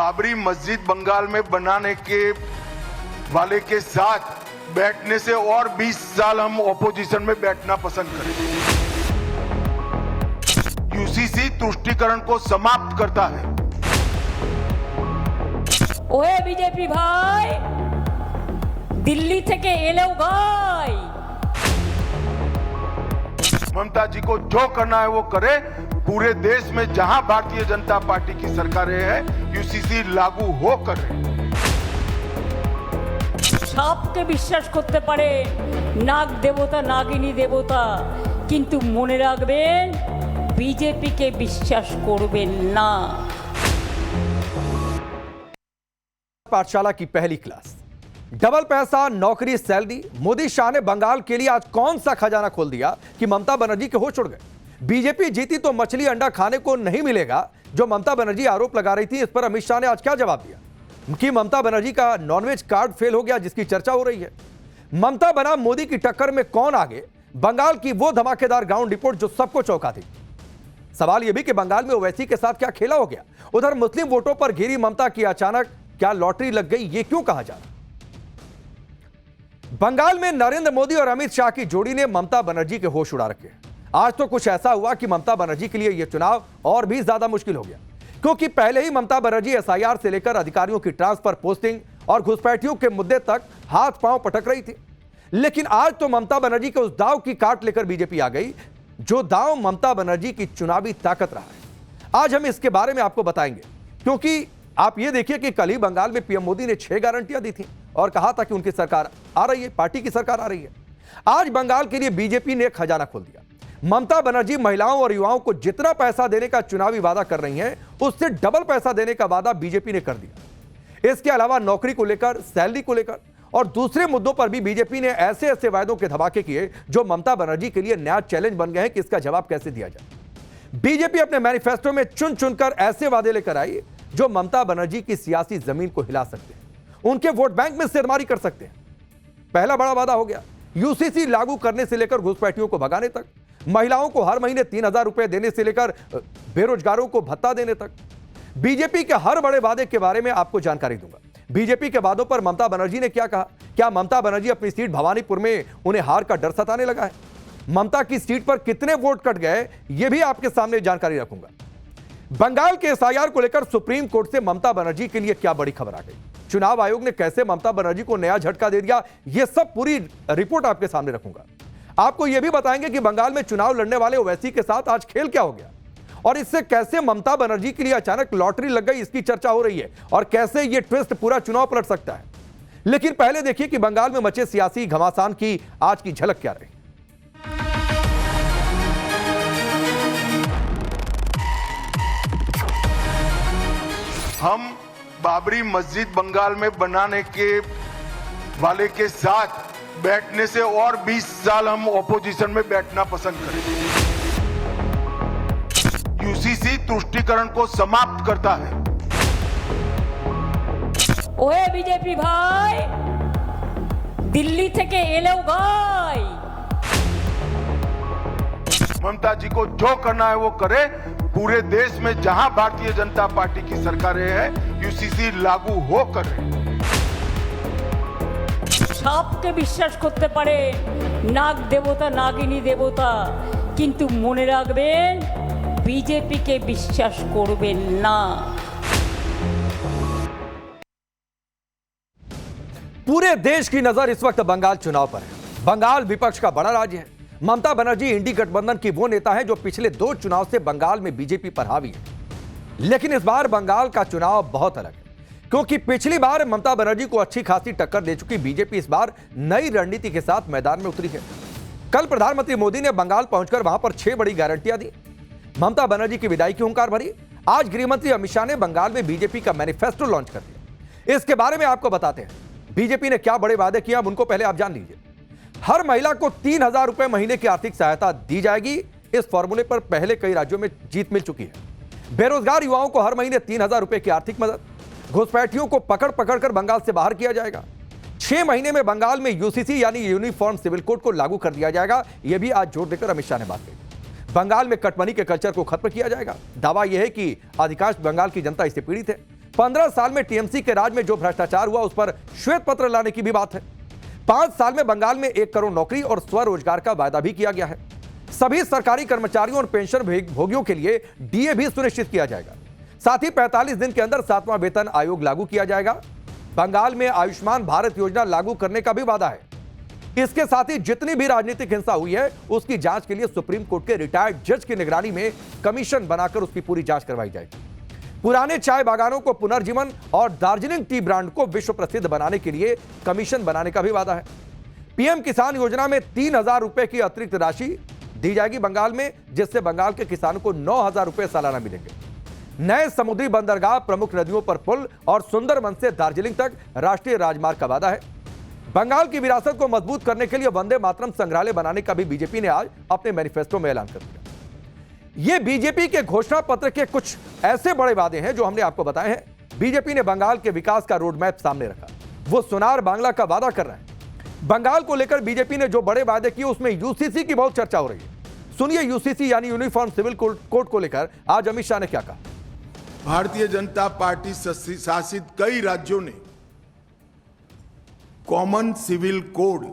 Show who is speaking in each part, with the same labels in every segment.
Speaker 1: बाबरी मस्जिद बंगाल में बनाने के वाले के साथ बैठने से और 20 साल हम ऑपोजिशन में बैठना पसंद करेंगे। यूसीसी तुष्टीकरण को समाप्त करता है।
Speaker 2: ओए बीजेपी भाई, दिल्ली থেকে এলেও গাই।
Speaker 1: ममता जी को जो करना है वो करे। पूरे देश में जहां भारतीय जनता पार्टी की सरकारें हैं, यूसीसी लागू हो कर रहे हैं।
Speaker 2: সবকে বিশ্বাস করতে পারে নাগ দেবতা নাগিনী দেবতা, কিন্তু মনে রাখবেন বিজেপিকে বিশ্বাস করবেন না।
Speaker 3: पाठशाला की पहली क्लास, डबल पैसा, नौकरी, सैलरी। मोदी शाह ने बंगाल के लिए आज कौन सा खजाना खोल दिया कि ममता बनर्जी के होश उड़ गए। बीजेपी जीती तो मछली अंडा खाने को नहीं मिलेगा, जो ममता बनर्जी आरोप लगा रही थी। इस पर अमित शाह ने आज क्या जवाब दिया कि ममता बनर्जी का नॉनवेज कार्ड फेल हो गया, जिसकी चर्चा हो रही है। ममता बना मोदी की टक्कर में कौन आगे, बंगाल की वो धमाकेदार ग्राउंड रिपोर्ट जो सबको चौंका थी। सवाल यह भी कि बंगाल में ओवैसी के साथ क्या खेला हो गया। उधर मुस्लिम वोटों पर घिरी ममता की अचानक क्या लॉटरी लग गई, ये क्यों कहा जा रहा। बंगाल में नरेंद्र मोदी और अमित शाह की जोड़ी ने ममता बनर्जी के होश उड़ा रखे। आज तो कुछ ऐसा हुआ कि ममता बनर्जी के लिए यह चुनाव और भी ज्यादा मुश्किल हो गया, क्योंकि पहले ही ममता बनर्जी एसआईआर से लेकर अधिकारियों की ट्रांसफर, पोस्टिंग और घुसपैठियों के मुद्दे तक हाथ पांव पटक रही थी। लेकिन आज तो ममता बनर्जी के उस दांव की काट लेकर बीजेपी आ गई, जो दांव ममता बनर्जी की चुनावी ताकत रहा है। आज हम इसके बारे में आपको बताएंगे, क्योंकि आप ये देखिए कि कल ही बंगाल में पीएम मोदी ने 6 गारंटियां दी थी और कहा था कि उनकी सरकार आ रही है, पार्टी की सरकार आ रही है। आज बंगाल के लिए बीजेपी ने खजाना खोल दिया। ममता बनर्जी महिलाओं और युवाओं को जितना पैसा देने का चुनावी वादा कर रही हैं, उससे डबल पैसा देने का वादा बीजेपी ने कर दिया। इसके अलावा नौकरी को लेकर, सैलरी को लेकर और दूसरे मुद्दों पर भी बीजेपी ने ऐसे ऐसे वायदों के धमाके किए, जो ममता बनर्जी के लिए नया चैलेंज बन गए हैं कि इसका जवाब कैसे दिया जाए। बीजेपी अपने मैनिफेस्टो में चुन चुनकर ऐसे वादे लेकर आई जो ममता बनर्जी की सियासी जमीन को हिला सकते हैं, उनके वोट बैंक में सिरमारी कर सकते हैं। पहला बड़ा वादा हो गया यूसीसी लागू करने से लेकर घुसपैठियों को भगाने तक, महिलाओं को हर महीने 3000 रुपए देने से लेकर बेरोजगारों को भत्ता देने तक। बीजेपी के हर बड़े वादे के बारे में आपको जानकारी दूंगा। बीजेपी के वादों पर ममता बनर्जी ने क्या कहा, क्या ममता बनर्जी अपनी सीट भवानीपुर में उन्हें हार का डर सताने लगा है, ममता की सीट पर कितने वोट कट गए, यह भी आपके सामने जानकारी रखूंगा। बंगाल के एसआईआर को लेकर सुप्रीम कोर्ट से ममता बनर्जी के लिए क्या बड़ी खबर आ गई, चुनाव आयोग ने कैसे ममता बनर्जी को नया झटका दे दिया, यह सब पूरी रिपोर्ट आपके सामने रखूंगा। आपको यह भी बताएंगे कि बंगाल में चुनाव लड़ने वाले ओवैसी के साथ आज खेल क्या हो गया और इससे कैसे ममता बनर्जी के लिए अचानक लॉटरी लग गई, इसकी चर्चा हो रही है और कैसे यह ट्विस्ट पूरा चुनाव पलट सकता है। लेकिन पहले देखिए कि बंगाल में मचे सियासी घमासान की आज की झलक क्या रही।
Speaker 1: हम बाबरी मस्जिद बंगाल में बनाने के वाले के साथ बैठने से और 20 साल हम ऑपोजिशन में बैठना पसंद करेंगे। यूसीसी तुष्टीकरण को समाप्त करता है।
Speaker 2: ओए बीजेपी भाई, दिल्ली থেকে এলেও গাই।
Speaker 1: ममता जी को जो करना है वो करे। पूरे देश में जहां भारतीय जनता पार्टी की सरकारें हैं, यूसीसी लागू हो कर रहे हैं।
Speaker 2: সবকে বিশ্বাস করতে পারে নাগ দেবতা নাগিনী দেবতা, কিন্তু মনে রাখবেন বিজেপিকে বিশ্বাস করবেন না।
Speaker 3: पूरे देश की नजर इस वक्त बंगाल चुनाव पर है। बंगाल विपक्ष का बड़ा राज्य है। ममता बनर्जी इंडी गठबंधन की वो नेता है जो पिछले 2 चुनाव से बंगाल में बीजेपी पर हावी है। लेकिन इस बार बंगाल का चुनाव बहुत अलग है, क्योंकि पिछली बार ममता बनर्जी को अच्छी खासी टक्कर दे चुकी बीजेपी इस बार नई रणनीति के साथ मैदान में उतरी है। कल प्रधानमंत्री मोदी ने बंगाल पहुंचकर वहां पर 6 बड़ी गारंटियां दी, ममता बनर्जी की विदाई की हुंकार भरी। आज गृहमंत्री अमित शाह ने बंगाल में बीजेपी का मैनिफेस्टो लॉन्च कर दिया। इसके बारे में आपको बताते हैं बीजेपी ने क्या बड़े वादे किए, अब उनको पहले आप जान लीजिए। हर महिला को 3000 रुपए महीने की आर्थिक सहायता दी जाएगी। इस फॉर्मूले पर पहले कई राज्यों में जीत मिल चुकी है। बेरोजगार युवाओं को हर महीने 3000 रुपए की आर्थिक मदद। घुसपैठियों को पकड़ पकड़ कर बंगाल से बाहर किया जाएगा। 6 महीने में बंगाल में यूसीसी यानी यूनिफॉर्म सिविल कोड को लागू कर दिया जाएगा। यह भी आज जोर देकर अमित शाह ने बात कही। बंगाल में कटमनी के कल्चर को खत्म किया जाएगा। दावा यह है कि अधिकांश बंगाल की जनता इससे पीड़ित है। 15 साल में टीएमसी के राज में जो भ्रष्टाचार हुआ उस पर श्वेत पत्र लाने की भी बात है। 5 साल में बंगाल में 1 करोड़ नौकरी और स्वरोजगार का वायदा भी किया गया है। सभी सरकारी कर्मचारियों और पेंशन भोगियों के लिए डीए भी सुनिश्चित किया जाएगा। साथ ही 45 दिन के अंदर 7वां वेतन आयोग लागू किया जाएगा। बंगाल में आयुष्मान भारत योजना लागू करने का भी वादा है। इसके साथ ही जितनी भी राजनीतिक हिंसा हुई है उसकी जांच के लिए सुप्रीम कोर्ट के रिटायर्ड जज की निगरानी में कमीशन बनाकर उसकी पूरी जांच करवाई जाएगी। पुराने चाय बागानों को पुनर्जीवन और दार्जिलिंग टी ब्रांड को विश्व प्रसिद्ध बनाने के लिए कमीशन बनाने का भी वादा है। पीएम किसान योजना में 3,000 रुपए की अतिरिक्त राशि दी जाएगी बंगाल में, जिससे बंगाल के किसानों को 9,000 रुपए सालाना मिलेंगे। नए समुद्री बंदरगाह, प्रमुख नदियों पर पुल और सुंदरबन से दार्जिलिंग तक राष्ट्रीय राजमार्ग का वादा है। बंगाल की विरासत को मजबूत करने के लिए वंदे मातरम संग्रहालय बनाने का भी बीजेपी ने आज अपने मैनिफेस्टो में ऐलान कर दिया। ये बीजेपी के घोषणा पत्र के कुछ ऐसे बड़े वादे हैं जो हमने आपको बताए हैं। बीजेपी ने बंगाल के विकास का रोड मैप सामने रखा। वो सोनार बांग्ला का वादा कर रहा है। बंगाल को लेकर बीजेपी ने जो बड़े वादे किए उसमें यूसीसी की बहुत चर्चा हो रही है। सुनिए यूसीसी यानी यूनिफॉर्म सिविल कोड को लेकर आज अमित शाह ने क्या कहा।
Speaker 1: भारतीय जनता पार्टी शासित कई राज्यों ने common civil code,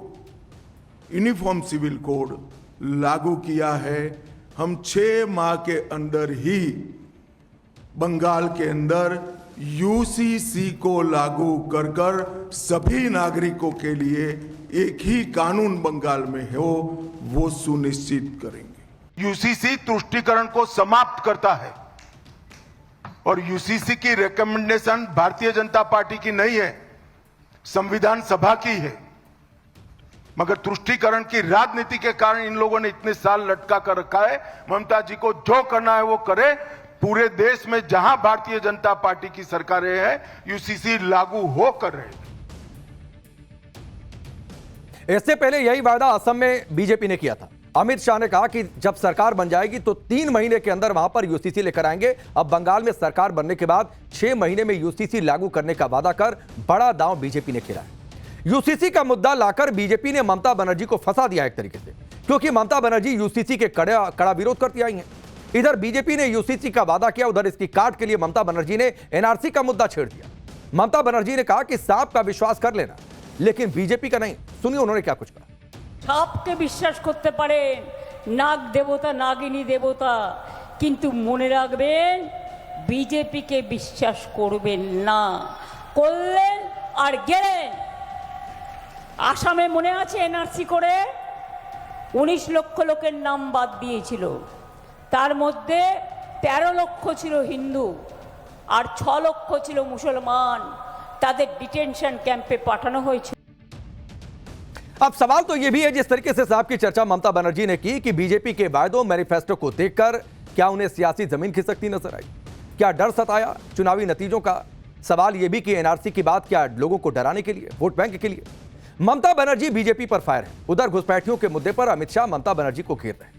Speaker 1: uniform civil code लागू किया है। हम 6 माह के अंदर ही बंगाल के अंदर यूसीसी को लागू कर कर सभी नागरिकों के लिए एक ही कानून बंगाल में हो वो सुनिश्चित करेंगे। यूसीसी तुष्टीकरण को समाप्त करता है और यूसीसी की रिकमेंडेशन भारतीय जनता पार्टी की नहीं है, संविधान सभा की है। मगर तुष्टीकरण की राजनीति के कारण इन लोगों ने इतने साल लटका कर रखा है। ममता जी को जो करना है वो करे। पूरे देश में जहां भारतीय जनता पार्टी की सरकारें हैं यूसीसी लागू हो कर रहे।
Speaker 3: इससे पहले यही वादा असम में बीजेपी ने किया था। अमित शाह ने कहा कि जब सरकार बन जाएगी तो 3 महीने के अंदर वहां पर यूसीसी लेकर आएंगे। अब बंगाल में सरकार बनने के बाद 6 महीने में यूसीसी लागू करने का वादा कर बड़ा दांव बीजेपी ने खेला है। यूसीसी का मुद्दा लाकर बीजेपी ने ममता बनर्जी को फंसा दिया एक तरीके से, क्योंकि ममता बनर्जी यूसीसी के कड़ा विरोध करती आई हैं। इधर बीजेपी ने यूसीसी का वादा किया, उधर इसकी काट के लिए ममता बनर्जी ने एनआरसी का मुद्दा छेड़ दिया। ममता बनर्जी ने कहा कि सांप का विश्वास कर लेना, लेकिन बीजेपी का नहीं। सुनिए उन्होंने क्या कुछ कहा।
Speaker 2: সাপকে বিশ্বাস করতে পারেন, নাগ দেবতা নাগিনী দেবতা, কিন্তু মনে রাখবেন বিজেপিকে বিশ্বাস করবেন না। করলেন আর গেলেন। আসামে মনে আছে এনআরসি করে 19 লক্ষ লোকের নাম বাদ দিয়েছিল, তার মধ্যে 13 লক্ষ ছিল হিন্দু আর 6 লক্ষ ছিল মুসলমান। তাদের ডিটেনশন ক্যাম্পে পাঠানো হয়েছিল।
Speaker 3: अब सवाल तो यह भी है, जिस तरीके से साहब की चर्चा ममता बनर्जी ने की कि बीजेपी के वायदों मैनिफेस्टो को देखकर क्या उन्हें सियासी जमीन खिसकती नजर आई, क्या डर सताया चुनावी नतीजों का। सवाल यह भी कि एनआरसी की बात क्या लोगों को डराने के लिए, वोट बैंक के लिए। ममता बनर्जी बीजेपी पर फायर है। उधर घुसपैठियों के मुद्दे पर अमित शाह ममता बनर्जी को घेर रहे हैं।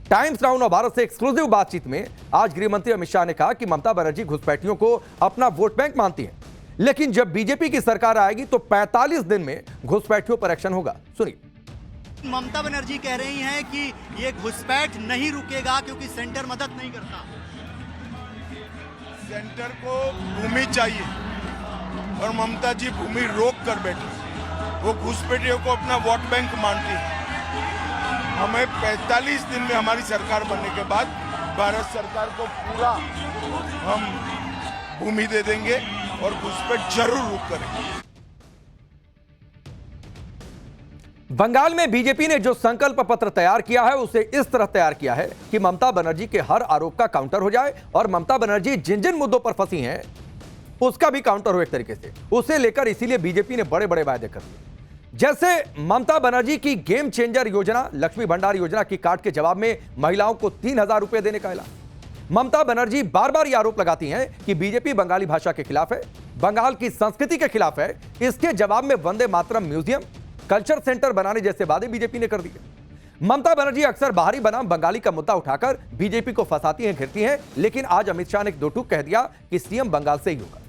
Speaker 3: टाइम्स नाउ भारत से एक्सक्लूसिव बातचीत में आज गृह मंत्री अमित शाह ने कहा कि ममता बनर्जी घुसपैठियों को अपना वोट बैंक मानती है, लेकिन जब बीजेपी की सरकार आएगी तो 45 दिन में घुसपैठियों पर एक्शन होगा। सुनिए।
Speaker 4: ममता बनर्जी कह रही हैं कि ये घुसपैठ नहीं रुकेगा क्योंकि सेंटर मदद नहीं करता।
Speaker 1: सेंटर को भूमि चाहिए और ममता जी भूमि रोक कर बैठी। वो घुसपैठियों को अपना वोट बैंक मानती है। हमें 45 दिन में हमारी सरकार बनने के बाद भारत सरकार को पूरा हम भूमि दे देंगे और घुसपैठ जरूर रुक करेंगे।
Speaker 3: बंगाल में बीजेपी ने जो संकल्प पत्र तैयार किया है उसे इस तरह तैयार किया है कि ममता बनर्जी के हर आरोप का काउंटर हो जाए और ममता बनर्जी जिन जिन मुद्दों पर फंसी हैं उसका भी काउंटर हो एक तरीके से। उसे लेकर इसीलिए बीजेपी ने बड़े बड़े वायदे कर दिए, जैसे ममता बनर्जी की गेम चेंजर योजना, लक्ष्मी भंडार योजना की काट के जवाब में महिलाओं को 3,000 रुपए देने का ऐलान। ममता बनर्जी बार बार यह आरोप लगाती हैं कि बीजेपी बंगाली भाषा के खिलाफ है, बंगाल की संस्कृति के खिलाफ है। इसके जवाब में Vande Mataram museum, culture centre बनाने जैसे वादे बीजेपी ने कर दिए। ममता बनर्जी अक्सर बाहरी बनाम बंगाली का मुद्दा उठाकर बीजेपी को फंसाती हैं, घेरती हैं, लेकिन आज अमित शाह ने 2 टूक कह दिया कि सीएम बंगाल से ही होगा।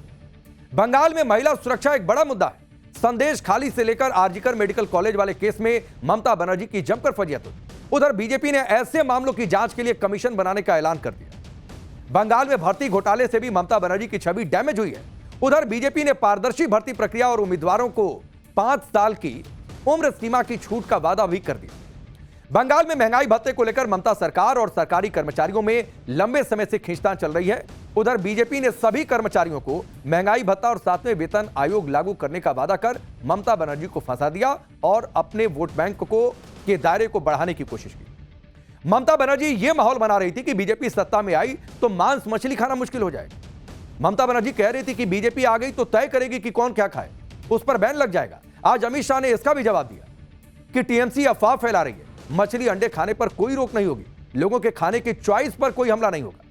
Speaker 3: बंगाल में महिला सुरक्षा एक बड़ा मुद्दा है। संदेश खाली से लेकर आरजीकर मेडिकल कॉलेज वाले केस में ममता बनर्जी की जमकर फजीहत हुई। उधर बीजेपी ने ऐसे मामलों की जांच के लिए कमीशन बनाने का ऐलान कर दिया। बंगाल में भर्ती घोटाले से भी ममता बनर्जी की छवि डैमेज हुई है। उधर बीजेपी ने पारदर्शी भर्ती प्रक्रिया और उम्मीदवारों को 5 साल की उम्र सीमा की छूट का वादा भी कर दिया। बंगाल में महंगाई भत्ते को लेकर ममता सरकार और सरकारी कर्मचारियों में लंबे समय से खींचतान चल रही है। उधर बीजेपी ने सभी कर्मचारियों को महंगाई भत्ता और 7वें वेतन आयोग लागू करने का वादा कर ममता बनर्जी को फंसा दिया और अपने वोट बैंक के दायरे को बढ़ाने की कोशिश की। ममता बनर्जी यह माहौल बना रही थी कि बीजेपी सत्ता में आई तो मांस मछली खाना मुश्किल हो जाएगा। ममता बनर्जी कह रही थी कि बीजेपी आ गई तो तय करेगी कि कौन क्या खाए, उस पर बैन लग जाएगा। आज अमित शाह ने इसका भी जवाब दिया कि टीएमसी अफवाह फैला रही है, मछली अंडे खाने पर कोई रोक नहीं होगी, लोगों के खाने की चॉइस पर कोई हमला नहीं होगा।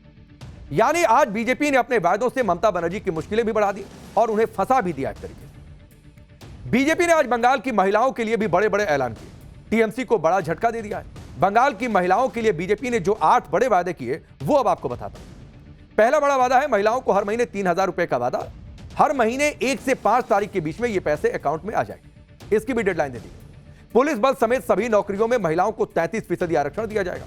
Speaker 3: यानी आज बीजेपी ने अपने वायदों से ममता बनर्जी की मुश्किलें भी बढ़ा दी और उन्हें फंसा भी दिया। एक तरीके से बीजेपी ने आज बंगाल की महिलाओं के लिए भी बड़े बड़े ऐलान किए, टीएमसी को बड़ा झटका दे दिया है। बंगाल की महिलाओं के लिए बीजेपी ने जो 8 बड़े वादे किए वो अब आपको बताता हूं। पहला बड़ा वादा है महिलाओं को हर महीने 3,000 रुपए का वादा, हर महीने 1 से 5 तारीख के बीच में ये पैसे अकाउंट में आ जाएंगे। इसकी भी डेडलाइन दे दी। पुलिस बल समेत सभी नौकरियों में महिलाओं को 33% आरक्षण दिया जाएगा।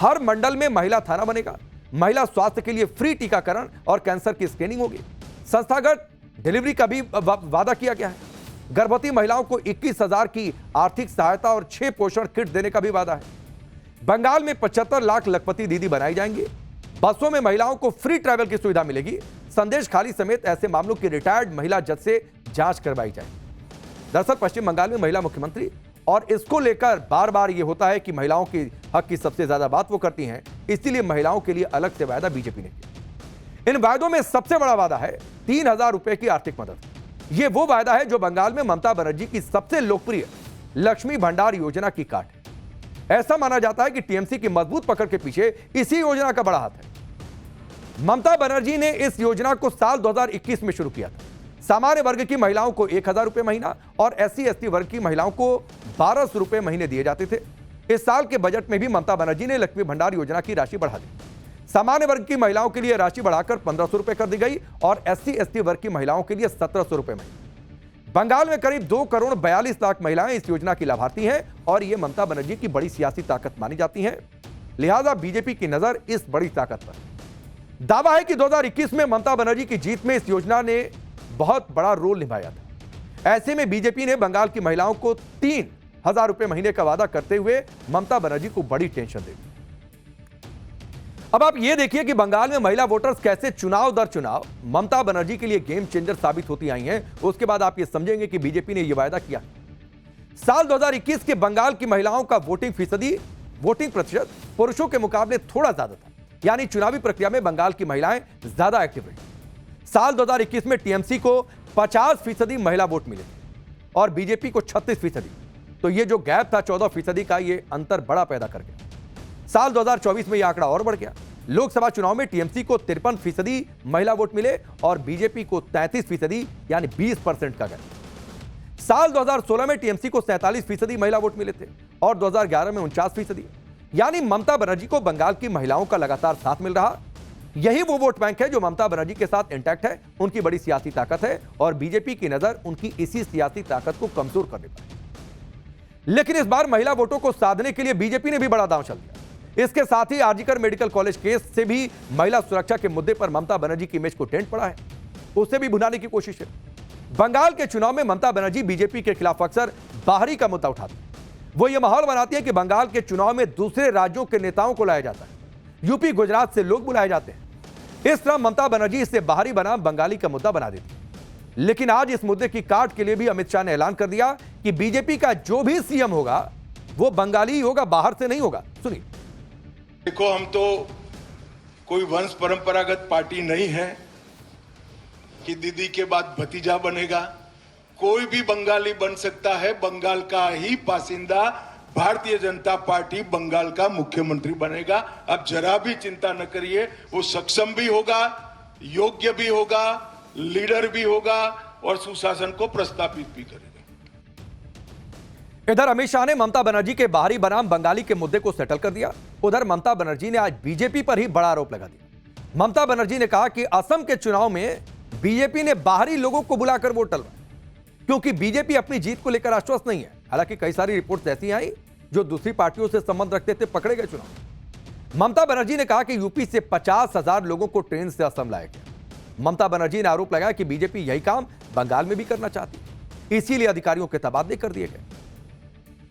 Speaker 3: हर मंडल में महिला थाना बनेगा। महिला स्वास्थ्य के लिए फ्री टीकाकरण और कैंसर की स्क्रीनिंग होगी। संस्थागत डिलीवरी का भी वादा किया गया है। गर्भवती महिलाओं को 21,000 की आर्थिक सहायता और 6 पोषण किट देने का भी वादा है। बंगाल में 75 लाख लखपति दीदी बनाई जाएंगी। बसों में महिलाओं को फ्री ट्रैवल की सुविधा मिलेगी। संदेश खाली समेत ऐसे मामलों की रिटायर्ड महिला जज से जांच करवाई जाएगी। दरअसल पश्चिम बंगाल में महिला मुख्यमंत्री और इसको लेकर बार बार यह होता है कि महिलाओं के हक की सबसे ज्यादा बात वो करती हैं, इसीलिए महिलाओं के लिए अलग से वायदा बीजेपी ने किया। इन वायदों में सबसे बड़ा वादा है 3,000 रुपए की आर्थिक मदद। यह वो वायदा है जो बंगाल में ममता बनर्जी की सबसे लोकप्रिय लक्ष्मी भंडार योजना की काट है। ऐसा माना जाता है कि टीएमसी की मजबूत पकड़ के पीछे इसी योजना का बड़ा हाथ है। ममता बनर्जी ने इस योजना को साल 2021 में शुरू किया था। सामान्य वर्ग की महिलाओं को 1,000 रुपए महीना और SC/ST वर्ग की महिलाओं को 1,200 रुपए महीने दिए जाते थे। इस साल के बजट में भी ममता बनर्जी ने लक्ष्मी भंडार योजना की राशि बढ़ा दी। सामान्य वर्ग की महिलाओं के लिए राशि बढ़ाकर 1,500 रुपए कर दी गई और SC/ST वर्ग की महिलाओं के लिए 1,700 रुपए महीने। बंगाल में करीब 2 करोड़ 42 लाख महिलाएं इस योजना की लाभार्थी हैं और ये ममता बनर्जी की बड़ी सियासी ताकत मानी जाती हैं। लिहाजा बीजेपी की नजर इस बड़ी ताकत पर। दावा है कि 2021 में ममता बनर्जी की जीत में इस योजना ने बहुत बड़ा रोल निभाया था। ऐसे में बीजेपी ने बंगाल की महिलाओं को 3,000 रुपए महीने का वादा करते हुए ममता बनर्जी को बड़ी टेंशन दे दी। अब आप यह देखिए कि बंगाल में महिला वोटर्स कैसे चुनाव दर चुनाव ममता बनर्जी के लिए गेम चेंजर साबित होती आई हैं। उसके बाद आप ये समझेंगे कि बीजेपी ने यह वायदा किया। साल 2021 के बंगाल की महिलाओं का वोटिंग प्रतिशत पुरुषों के मुकाबले थोड़ा ज्यादा था, यानी चुनावी प्रक्रिया में बंगाल की महिलाएं ज्यादा एक्टिव रही। साल 2021 में टीएमसी को 50% महिला वोट मिले और बीजेपी को 36%। तो ये जो गैप था 14% का, ये अंतर बड़ा पैदा कर गया। साल 2024 में यह आंकड़ा और बढ़ गया। लोकसभा चुनाव में टीएमसी को 53% महिला वोट मिले और बीजेपी को 33%, यानी 20% का गैप। साल 2016 में टीएमसी को 47% महिला वोट मिले थे और 2011 में 49%। यानी ममता बनर्जी को बंगाल की महिलाओं का लगातार साथ मिल रहा। यही वो वोट बैंक है जो ममता बनर्जी के साथ इंटैक्ट है, उनकी बड़ी सियासी ताकत है और बीजेपी की नजर उनकी इसी सियासी ताकत को कमजोर करने पर। लेकिन इस बार महिला वोटों को साधने के लिए बीजेपी ने भी बड़ा दांव चल दिया। इसके साथ ही आरजीकर मेडिकल कॉलेज केस से भी महिला सुरक्षा के मुद्दे पर ममता बनर्जी की इमेज को डेंट पड़ा है, उसे भी भुनाने की कोशिश है। बंगाल के चुनाव में ममता बनर्जी बीजेपी के खिलाफ अक्सर बाहरी का मुद्दा उठाती है। वो ये माहौल बनाती है कि बंगाल के चुनाव में दूसरे राज्यों के नेताओं को लाया जाता है, यूपी गुजरात से लोग बुलाए जाते हैं। इस तरह ममता बनर्जी इसे बाहरी बनाम बंगाली का मुद्दा बना देती है। लेकिन आज इस मुद्दे की काट के लिए भी अमित शाह ने ऐलान कर दिया कि बीजेपी का जो भी सीएम होगा वो बंगाली ही होगा, बाहर से नहीं होगा। सुनिए।
Speaker 1: देखो, हम तो कोई वंश परंपरागत पार्टी नहीं है कि दीदी के बाद भतीजा बनेगा। कोई भी बंगाली बन सकता है। बंगाल का ही बासिंदा भारतीय जनता पार्टी बंगाल का मुख्यमंत्री बनेगा। अब जरा भी चिंता न करिए, वो सक्षम भी होगा, योग्य भी होगा, लीडर भी होगा और सुशासन को प्रस्तावित भी करेगा।
Speaker 3: इधर अमित शाह ने ममता बनर्जी के बाहरी बनाम बंगाली के मुद्दे को सेटल कर दिया। उधर ममता बनर्जी ने आज बीजेपी पर ही बड़ा आरोप लगा दिया। ममता बनर्जी ने कहा कि असम के चुनाव में बीजेपी ने बाहरी लोगों को बुलाकर वोट डलवाया क्योंकि बीजेपी अपनी जीत को लेकर आश्वस्त नहीं है। हालांकि कई सारी रिपोर्ट्स ऐसी आई जो दूसरी पार्टियों से संबंध रखते थे, पकड़े गए चुनाव। ममता बनर्जी ने कहा कि यूपी से 50,000 लोगों को ट्रेन से असम लाया गया। ममता बनर्जी ने आरोप लगाया कि बीजेपी यही काम बंगाल में भी करना चाहती है, इसीलिए अधिकारियों के तबादले कर दिए गए।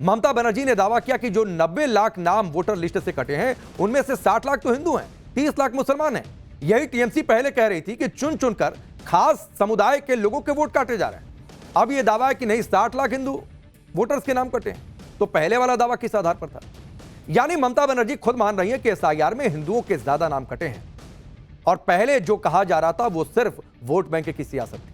Speaker 3: ममता बनर्जी ने दावा किया कि जो 90 लाख नाम वोटर लिस्ट से कटे हैं उनमें से 60 लाख तो हिंदू हैं, 30 लाख मुसलमान हैं। यही टीएमसी पहले कह रही थी कि चुन चुनकर खास समुदाय के लोगों के वोट काटे जा रहे हैं। अब यह दावा है कि नहीं 60 लाख हिंदू वोटर्स के नाम कटे हैं। तो पहले वाला दावा किस आधार पर था? यानी ममता बनर्जी खुद मान रही है कि एसआईआर में हिंदुओं के ज्यादा नाम कटे हैं और पहले जो कहा जा रहा था वो सिर्फ वोट बैंक की सियासत थी।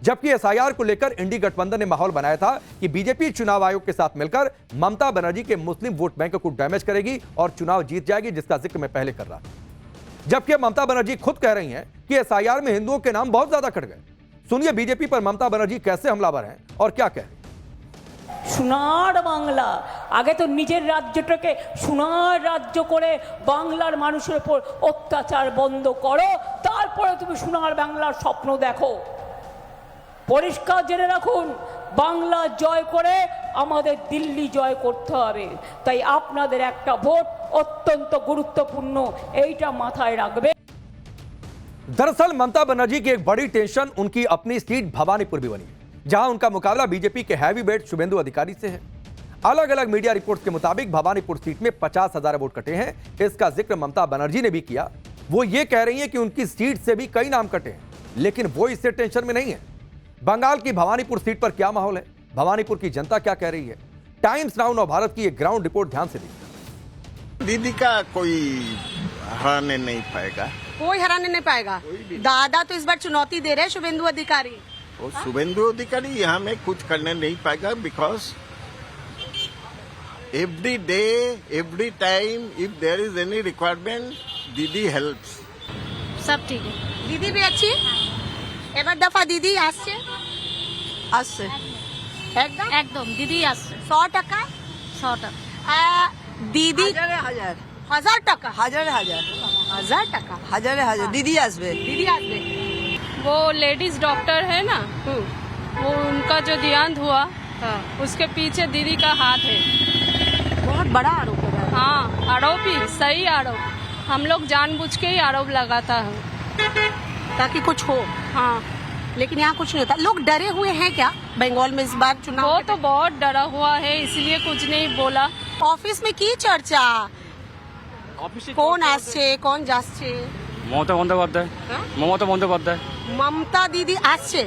Speaker 3: जबकि एसआईआर को लेकर इंडी गठबंधन ने माहौल बनाया था कि बीजेपी चुनाव आयोग के साथ मिलकर ममता बनर्जी के मुस्लिम वोट बैंक को डैमेज करेगी और चुनाव जीत जाएगी, जिसका जिक्र मैं पहले कर रहा था। जबकि ममता बनर्जी खुद कह रही हैं कि एसआईआर में हिंदुओं के नाम बहुत ज्यादा कट गए। सुनिए बीजेपी पर ममता बनर्जी कैसे हमलावर हैं और क्या कह रही हैं।
Speaker 2: সোনার বাংলা আগে তো নিজের রাজ্যটাকে সোনার রাজ্য করে বাংলার মানুষের উপর অত্যাচার বন্ধ করো, তারপরে তুমি সোনার বাংলার স্বপ্ন দেখো। পরিষ্কার জেনে রাখুন, বাংলা জয় করে আমাদের দিল্লি জয় করতে হবে। তাই আপনাদের একটা ভোট অত্যন্ত গুরুত্বপূর্ণ, এইটা মাথায় রাখবে।
Speaker 3: दरअसल ममता बनर्जी की एक बड़ी टेंशन उनकी अपनी सीट भवानीपुर भी बनी, जहां उनका मुकाबला बीजेपी के हैवी वेट शुभेंदु अधिकारी से है। अलग अलग मीडिया रिपोर्ट्स के मुताबिक भवानीपुर सीट में 50,000 वोट कटे हैं। इसका जिक्र ममता बनर्जी ने भी किया। वो ये कह रही हैं कि उनकी सीट से भी कई नाम कटे हैं, लेकिन वो इससे टेंशन में नहीं है। बंगाल की भवानीपुर सीट पर क्या माहौल है, भवानीपुर की जनता क्या कह रही है, टाइम्स नाउ नव भारत की एक ग्राउंड रिपोर्ट ध्यान से देखिए।
Speaker 5: दीदी का कोई हराने नहीं पाएगा,
Speaker 6: कोई हराने नहीं पाएगा। दादा तो इस बार चुनौती दे रहे हैं शुभेंदु अधिकारी।
Speaker 5: और शुभेंदु अधिकारी यहाँ में कुछ करने नहीं पाएगा, because every day every time if there is any requirement दीदी हेल्प्स।
Speaker 6: सब ठीक है, दीदी भी अच्छी। এবার দফা দিদি আসছে আসছে একদম একদম দিদি আসছে 100 টাকা 100 টাকা দিদি হাজার হাজার টাকা হাজার হাজার হাজার টাকা হাজারে হাজার দিদি আসবে
Speaker 7: वो लेडीज डॉक्टर है ना, वो उनका जो देहांत हुआ उसके पीछे दीदी का हाथ है।
Speaker 6: बहुत बड़ा आरोप है।
Speaker 7: हाँ, आरोप ही सही आरोप, हम लोग जानबूझ के ही आरोप लगाता है
Speaker 6: ताकि कुछ हो।
Speaker 7: हाँ,
Speaker 6: लेकिन यहाँ कुछ नहीं होता। लोग डरे हुए हैं क्या बंगाल में इस बार चुनाव?
Speaker 7: वो तो बहुत डरा हुआ है, इसलिए कुछ नहीं बोला।
Speaker 6: ऑफिस में की चर्चा, কোন আসছে কোন যাচ্ছে?
Speaker 8: মমতা বন্দ্যোপাধ্যায়। মমতা বন্দ্যোপাধ্যায়
Speaker 6: ममता दीदी আসছে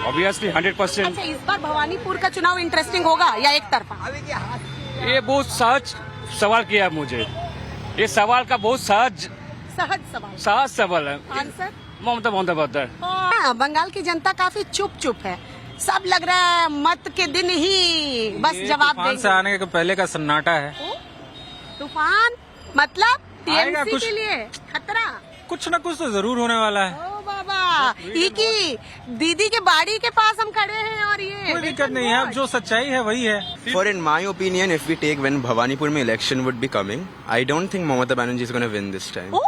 Speaker 8: ऑब्वियसली 100%।
Speaker 6: अच्छा, इस बार भवानीपुर का चुनाव इंटरेस्टिंग होगा या एक तरफा?
Speaker 8: ये बहुत सहज सवाल किया मुझे, ये सवाल का बहुत सहज
Speaker 6: सहज
Speaker 8: सवाल है।
Speaker 6: आंसर
Speaker 8: ममता बंद्योपाध्याय।
Speaker 6: बंगाल की जनता काफी चुप है, सब लग रहा है मत के दिन ही बस जवाब देंगे।
Speaker 9: से आने के पहले का सन्नाटा है।
Speaker 6: तूफान मतलब
Speaker 9: आएगा
Speaker 6: टीएमसी
Speaker 9: कुछ-
Speaker 6: के लिए खतरा।
Speaker 9: कुछ न कुछ तो जरूर होने वाला है।
Speaker 6: ओ बाबा, ये की दीदी के बाड़ी के पास हम खड़े हैं और ये
Speaker 9: कोई दिक्कत नहीं है, अब जो सच्चाई है वही है।
Speaker 10: For in my opinion, if we take when Bhavanipur में election would be coming, I don't think Mamata Banerjee is going to win this time.
Speaker 6: ओ,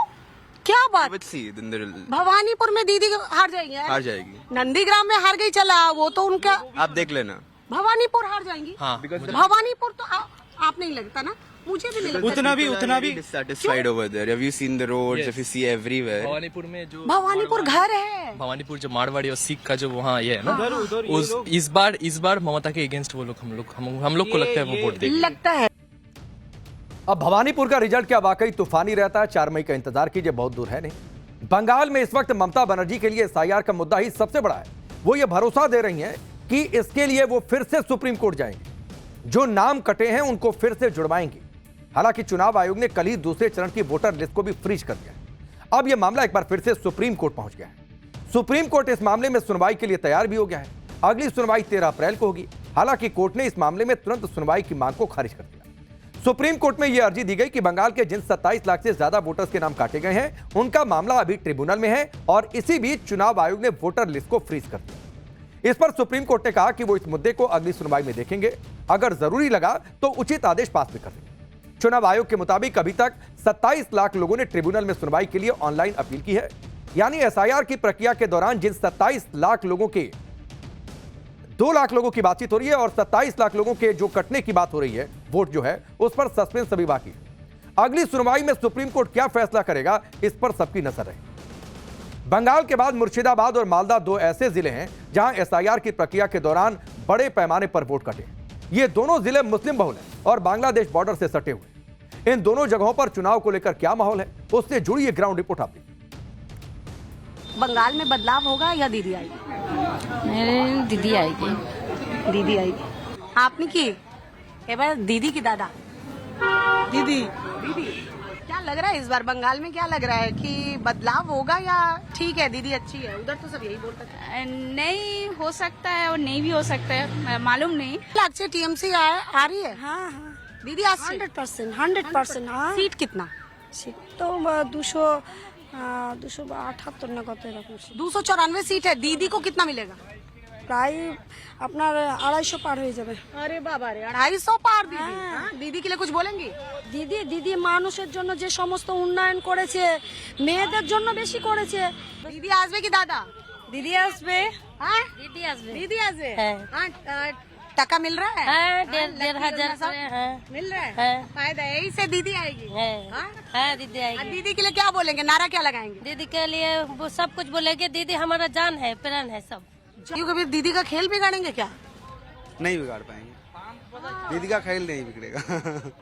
Speaker 6: क्या बात?
Speaker 10: Let's see. Then the
Speaker 6: Bhawanipur में दीदी हार जाएंगे?
Speaker 10: हार जाएगी।
Speaker 6: नंदीग्राम में हार गई, चला वो तो उनका।
Speaker 10: आप देख लेना।
Speaker 6: भवानीपुर हार जाएंगी।
Speaker 10: हाँ।
Speaker 6: भवानीपुर तो आप नहीं लगता ना, मुझे भी नहीं लगता।
Speaker 9: उतना भी
Speaker 10: dissatisfied over there. Have you seen the roads? If you see everywhere.
Speaker 11: Bhawanipur में जो
Speaker 6: भवानीपुर घर है,
Speaker 11: भवानीपुर जो मारवाड़ी और सिख का जो वहाँ ये है ना, उस इस बार ममता के अगेंस्ट वो लोग हम लोग को लगता है वो वोट देंगे।
Speaker 6: लगता है।
Speaker 3: अब भवानीपुर का रिजल्ट क्या वाकई तूफानी रहता है? 4 मई का इंतजार कीजिए, बहुत दूर है नहीं। बंगाल में इस वक्त ममता बनर्जी के लिए एसआईआर का मुद्दा ही सबसे बड़ा है। वो ये भरोसा दे रही हैं कि इसके लिए वो फिर से सुप्रीम कोर्ट जाएंगे, जो नाम कटे हैं उनको फिर से जुड़वाएंगे। हालांकि चुनाव आयोग ने कल ही दूसरे चरण की वोटर लिस्ट को भी फ्रीज कर दिया। अब यह मामला एक बार फिर से सुप्रीम कोर्ट पहुंच गया है। सुप्रीम कोर्ट इस मामले में सुनवाई के लिए तैयार भी हो गया है। अगली सुनवाई 13 अप्रैल को होगी। हालांकि कोर्ट ने इस मामले में तुरंत सुनवाई की मांग को खारिज कर दिया। सुप्रीम कोर्ट में यह अर्जी दी गई कि बंगाल के जिन 27 लाख से ज्यादा वोटर्स के नाम काटे गए हैं उनका मामला अभी ट्रिब्यूनल में है और इसी बीच चुनाव आयोग ने वोटर लिस्ट को फ्रीज कर दिया। इस पर सुप्रीम कोर्ट ने कहा कि वो इस मुद्दे को अगली सुनवाई में देखेंगे, अगर जरूरी लगा तो उचित आदेश पास भी कर देंगे। चुनाव आयोग के मुताबिक अभी तक 27 लाख लोगों ने ट्रिब्यूनल में सुनवाई के लिए ऑनलाइन अपील की है। यानी एसआईआर की प्रक्रिया के दौरान जिन 27 लाख लोगों के 2 लाख लोगों की बातचीत हो रही है और 27 लाख लोगों के जो कटने की बात हो रही है, वोट जो है उस पर सस्पेंस अभी बाकी है। अगली सुनवाई में सुप्रीम कोर्ट क्या फैसला करेगा, इस पर सबकी नजर है। बंगाल के बाद मुर्शिदाबाद और मालदा दो ऐसे जिले हैं जहां एसआईआर की प्रक्रिया के दौरान बड़े पैमाने पर वोट कटे। ये दोनों जिले मुस्लिम बहुल हैं और बांग्लादेश बॉर्डर से सटे हुए। इन दोनों जगहों पर चुनाव को लेकर क्या माहौल है, उससे जुड़ी ये ग्राउंड रिपोर्ट आप देखिए।
Speaker 6: बंगाल में बदलाव होगा या दीदी आएगी?
Speaker 2: दीदी आएगी।
Speaker 6: दीदी आएगी। आपने की एबार दीदी की दादा? दीदी। क्या लग रहा है इस बार बंगाल में, क्या लग रहा है कि बदलाव होगा या ठीक है दीदी अच्छी है? उधर तो सब यही बोलते हैं।
Speaker 7: नहीं हो सकता है और नहीं भी हो सकता है, मालूम नहीं।
Speaker 6: लागছে टीएमसी आ रही है?
Speaker 12: हाँ हाँ
Speaker 6: दीदी आज
Speaker 12: 100%। हाँ
Speaker 6: सीट कितना?
Speaker 12: सीट तो 278 না কত এরকম
Speaker 6: 294 सीट है। दीदी को कितना मिलेगा?
Speaker 12: প্রায় আপনার 250 পার হয়ে যাবে।
Speaker 6: अरे बाबा रे 250 पार दीदी। हाँ, दीदी के लिए कुछ बोलेंगी?
Speaker 12: দিদি মানুষের জন্য যে সমস্ত উন্নয়ন করেছে, মেয়েদের জন্য বেশি করেছে।
Speaker 6: दीदी आसबे की दादा?
Speaker 12: দিদি আসবে।
Speaker 6: हाँ
Speaker 12: দিদি আসবে।
Speaker 6: दीदी आसबे।
Speaker 12: हाँ।
Speaker 6: हाँ, टका मिल रहा है?
Speaker 12: হ্যাঁ 1,500 করে। হ্যাঁ
Speaker 6: मिल रहा है?
Speaker 12: हाँ।
Speaker 6: फायदा है, यही से दीदी आएगी।
Speaker 12: হ্যাঁ হ্যাঁ দিদি
Speaker 6: और
Speaker 12: आएगी।
Speaker 6: दीदी के लिए क्या बोलेंगे, नारा क्या लगाएंगे?
Speaker 12: दीदी के लिए वो सब कुछ बोलेंगे। दीदी हमारा जान है, प्राण है सब।
Speaker 6: क्यों कभी दीदी का खेल बिगाड़ेंगे क्या?
Speaker 10: नहीं बिगाड़ पाएंगे, दीदी का खेल नहीं बिगड़ेगा।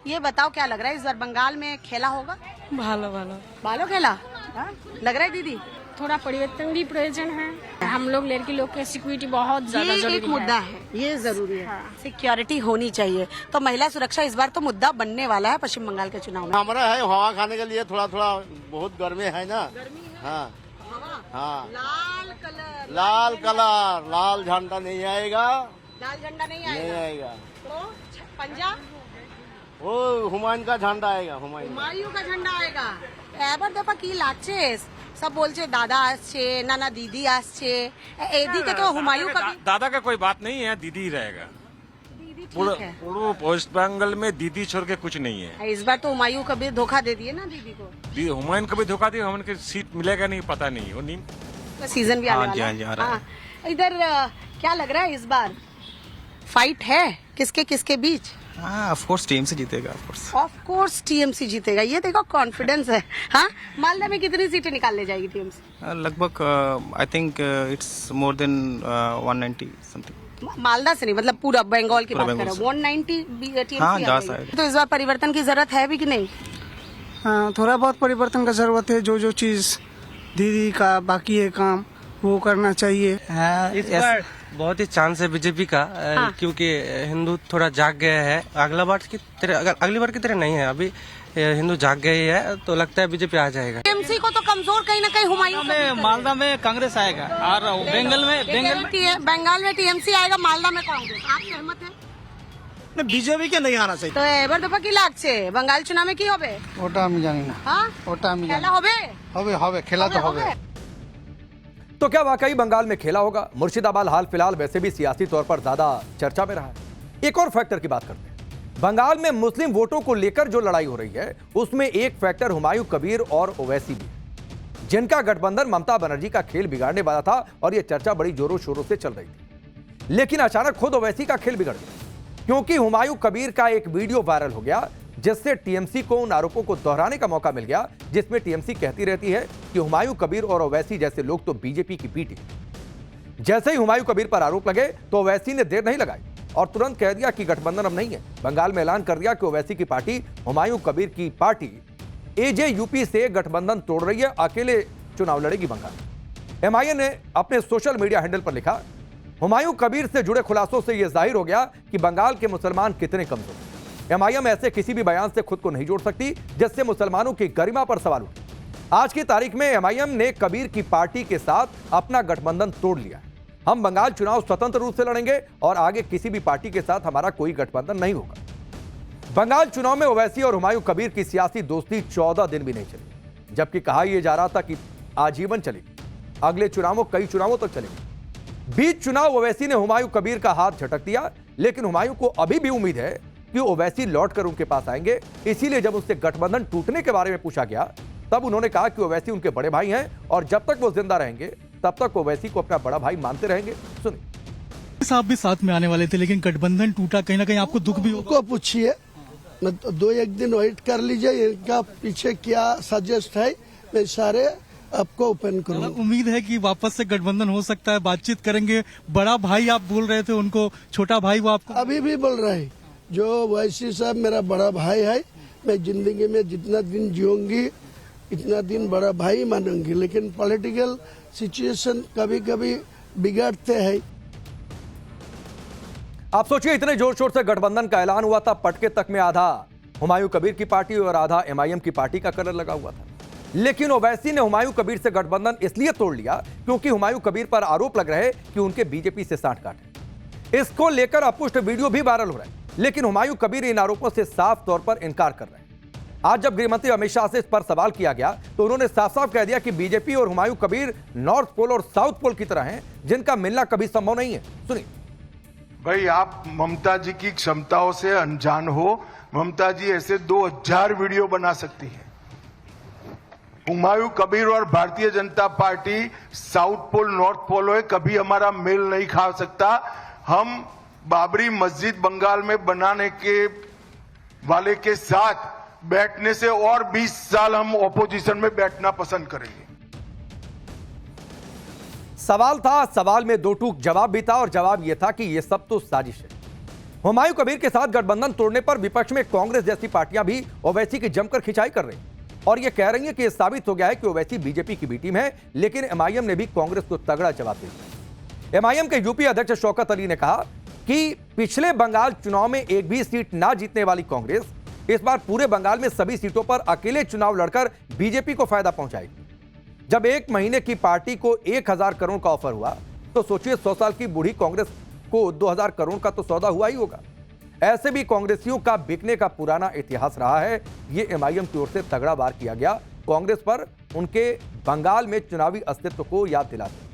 Speaker 6: ये बताओ क्या लग रहा है इस बार बंगाल में खेला होगा?
Speaker 12: ভালো ভালো
Speaker 6: बालो खेला? हाँ? लग रहा है दीदी?
Speaker 7: थोड़ा परिवर्तन भी प्रयोजन है। हम लोग लड़की लोग के सिक्योरिटी बहुत ज्यादा
Speaker 6: ये
Speaker 7: जरूरी
Speaker 6: एक मुद्दा है, ये जरूरी है। सिक्योरिटी होनी चाहिए। तो महिला सुरक्षा इस बार तो मुद्दा बनने वाला है पश्चिम बंगाल के चुनाव में।
Speaker 5: हमारा है हवा खाने के लिए थोड़ा थोड़ा बहुत गर्मी है ना। हाँ हाँ
Speaker 6: लाल कलर।
Speaker 5: लाल झंडा नहीं आएगा।
Speaker 6: लाल झंडा नहीं
Speaker 5: नहीं
Speaker 6: आएगा
Speaker 5: आएगा,
Speaker 6: तो पंजाब
Speaker 5: वो हुमायूं का झंडा आएगा। हुमायूं
Speaker 6: हुमायूं का झंडा आएगा। এবার দেখা কি লাগছে, सब বলছে দাদা আসছে, না दीदी আসছে, এদিকে তো হুমায়ুं का भी।
Speaker 8: दादा का कोई बात नहीं है, दीदी ही रहेगा।
Speaker 6: दीदी
Speaker 8: पूरा
Speaker 6: ठीक है।
Speaker 8: पूरा वेस्ट बंगाल में दीदी छोड़ के कुछ नहीं है।
Speaker 6: इस बार तो हुमायूं का भी धोखा दे दिए ना दीदी को।
Speaker 8: हुमायूं को भी धोखा दिया, उनकी सीट मिलेगा नहीं पता नहीं, वो नहीं।
Speaker 6: सीजन भी आने
Speaker 10: हाँ जी,
Speaker 6: वाला
Speaker 10: हाँ जी, आ रहा है।
Speaker 6: हाँ। इधर क्या लग रहा है इस बार फाइट है किसके बीच?
Speaker 10: हाँ ऑफ कोर्स टीएमसी जीतेगा,
Speaker 6: ऑफ कोर्स टीएमसी जीतेगा। ये देखो कॉन्फिडेंस है। हाँ मालदा में कितनी सीटें निकाल ले जाएगी टीएमसी?
Speaker 10: लगभग I think it's more than 190 something.
Speaker 6: Malda से नहीं, मतलब पूरा बंगाल की
Speaker 10: पूरा
Speaker 6: बात कर
Speaker 10: बंगाल
Speaker 6: रहे हो। 190 टीएमसी
Speaker 10: हाँ,
Speaker 6: आ
Speaker 10: जा
Speaker 6: जाएगी।
Speaker 10: सकता है।
Speaker 6: तो इस बार परिवर्तन की जरूरत है भी कि नहीं?
Speaker 9: हाँ, थोड़ा बहुत परिवर्तन का जरूरत है। जो चीज दीदी का बाकी है काम वो करना चाहिए।
Speaker 11: इस बार बहुत ही चांस है बीजेपी का, क्योंकि हिंदू थोड़ा जाग गया है। अगली बार की तरह नहीं है, अभी हिंदू जाग गए है, तो लगता है बीजेपी आ जाएगा।
Speaker 6: टीएमसी को तो कमजोर कहीं ना कहीं हुमायूं
Speaker 9: में मालदा में कांग्रेस आएगा और
Speaker 6: बंगाल में टीएमसी आएगा, मालदा में कांग्रेस। आप सहमत हैं?
Speaker 9: बीजेपी के नहीं आना चाहिए।
Speaker 6: তো এবার দফা কি লাগছে বাঙ্গাল চুনামে কি হবে?
Speaker 9: ওটা আমি জানি না।
Speaker 6: হ্যাঁ
Speaker 9: ওটা আমি
Speaker 6: খেলা হবে?
Speaker 9: হবে খেলা तो হবে।
Speaker 3: तो क्या वाकई बंगाल में खेला होगा? मुर्शिदाबाद हाल फिलहाल वैसे भी सियासी तौर पर ज्यादा चर्चा में रहा है। एक और फैक्टर की बात करते हैं। बंगाल में मुस्लिम वोटों को लेकर जो लड़ाई हो रही है उसमें एक फैक्टर हुमायूं कबीर और ओवैसी भी, जिनका गठबंधन ममता बनर्जी का खेल बिगाड़ने वाला था और यह चर्चा बड़ी जोरों शोरों से चल रही थी। लेकिन अचानक खुद ओवैसी का खेल बिगड़ गया, क्योंकि हुमायूं कबीर का एक वीडियो वायरल हो गया जिससे टीएमसी को उन आरोपों को दोहराने का मौका मिल गया जिसमें टीएमसी कहती रहती है कि हुमायूं कबीर और ओवैसी जैसे लोग तो बीजेपी की पीठ है। जैसे ही हुमायूं कबीर पर आरोप लगे तो ओवैसी ने देर नहीं लगाई और तुरंत कह दिया कि गठबंधन अब नहीं है। बंगाल में ऐलान कर दिया कि ओवैसी की पार्टी हुमायूं कबीर की पार्टी एजेयूपी से गठबंधन तोड़ रही है, अकेले चुनाव लड़ेगी बंगाल। एमआईएम ने अपने सोशल मीडिया हैंडल पर लिखा, हुमायूं कबीर से जुड़े खुलासों से यह जाहिर हो गया कि बंगाल के मुसलमान कितने कमजोर हैं। एमआईएम ऐसे किसी भी बयान से खुद को नहीं जोड़ सकती जिससे मुसलमानों की गरिमा पर सवाल उठे। आज की तारीख में एमआईएम ने कबीर की पार्टी के साथ अपना गठबंधन तोड़ लिया। हम बंगाल चुनाव स्वतंत्र रूप से लड़ेंगे और आगे किसी भी पार्टी के साथ हमारा कोई गठबंधन नहीं होगा। बंगाल चुनाव में ओवैसी और हुमायूं कबीर की सियासी दोस्ती 14 दिन भी नहीं चली, जबकि कहा यह जा रहा था कि आजीवन चलेगी, अगले चुनावों कई चुनावों तक चलेगी। बीच चुनाव ओवैसी ने हुमायूं कबीर का हाथ झटक दिया, लेकिन हुमायूं को अभी भी उम्मीद है कि ओवैसी लौटकर उनके पास आएंगे। इसीलिए जब उससे गठबंधन टूटने के बारे में पूछा गया तब उन्होंने कहा कि ओवैसी उनके बड़े भाई हैं और जब तक वो जिंदा रहेंगे तब तक ओवैसी को अपना बड़ा भाई मानते रहेंगे। सुनिए।
Speaker 13: साहब भी साथ में आने वाले थे लेकिन गठबंधन टूटा, कहीं ना कहीं आपको दुख भी होगा?
Speaker 14: पूछिए, 2-1 दिन वेट कर लीजिए, इनका पीछे क्या सजेस्ट है, मैं सारे
Speaker 9: आपको ओपन करूँ।
Speaker 13: उम्मीद है कि वापस से गठबंधन हो सकता है, बातचीत करेंगे। बड़ा भाई आप बोल रहे थे उनको, छोटा भाई वो आपको
Speaker 9: अभी भी बोल रहा है, जो वैसी साहब मेरा बड़ा भाई है, मैं जिंदगी में जितना दिन जीऊंगी इतना दिन बड़ा भाई मानूंगी, लेकिन पॉलिटिकल सिचुएशन कभी कभी बिगाड़ते हैं।
Speaker 3: आप सोचिए, इतने जोर शोर से गठबंधन का ऐलान हुआ था, पटके तक में आधा हुमायूं कबीर की पार्टी और आधा एमआईएम की पार्टी का कलर लगा हुआ था। लेकिन ओवैसी ने हुमायूं कबीर से गठबंधन इसलिए तोड़ लिया क्योंकि हुमायूं कबीर पर आरोप लग रहे कि उनके बीजेपी से सांठगांठ है। इसको लेकर अपुष्ट वीडियो भी वायरल हो रहे हैं, लेकिन हुमायूं कबीर इन आरोपों से साफ तौर पर इनकार कर रहे हैं। आज जब गृहमंत्री अमित शाह से इस पर सवाल किया गया तो उन्होंने साफ साफ कह दिया कि बीजेपी और हुमायूं कबीर नॉर्थ पोल और साउथ पोल की तरह हैं, जिनका मिलना कभी संभव नहीं है। सुनिए।
Speaker 1: भाई, आप ममता जी की क्षमताओं से अनजान हो। ममता जी ऐसे 2000 वीडियो बना सकती है। हुमायूं कबीर और Bharatiya Janata party south pole north pole है, कभी हमारा मेल नहीं खा सकता। हम बाबरी मस्जिद बंगाल में बनाने के वाले के साथ बैठने से और 20 साल हम ऑपोजिशन में बैठना पसंद करेंगे।
Speaker 3: सवाल था, सवाल में दो टूक जवाब भी था, और जवाब यह था कि यह सब तो साजिश है। हुमायूं कबीर के साथ गठबंधन तोड़ने पर विपक्ष में कांग्रेस जैसी पार्टियां भी ओवैसी की जमकर खिंचाई कर रही और यह कह रही हैं कि यह साबित हो गया है कि ओवैसी बीजेपी की बी टीम है। लेकिन एमआईएम ने भी कांग्रेस को तगड़ा जवाब दिया। एमआईएम के यूपी अध्यक्ष शौकत अली ने कहा कि पिछले बंगाल चुनाव में एक भी सीट ना जीतने वाली कांग्रेस इस बार पूरे बंगाल में सभी सीटों पर अकेले चुनाव लड़कर बीजेपी को फायदा पहुंचाएगी। जब एक महीने की पार्टी को 1000 करोड़ का ऑफर हुआ तो सोचिए 100 साल की बूढ़ी कांग्रेस को 2000 करोड़ का तो सौदा हुआ ही होगा। ऐसे भी कांग्रेसियों का बिकने का पुराना इतिहास रहा है। ये एमआईएम की ओर से तगड़ा वार किया गया कांग्रेस पर, उनके बंगाल में चुनावी अस्तित्व को याद दिलाते।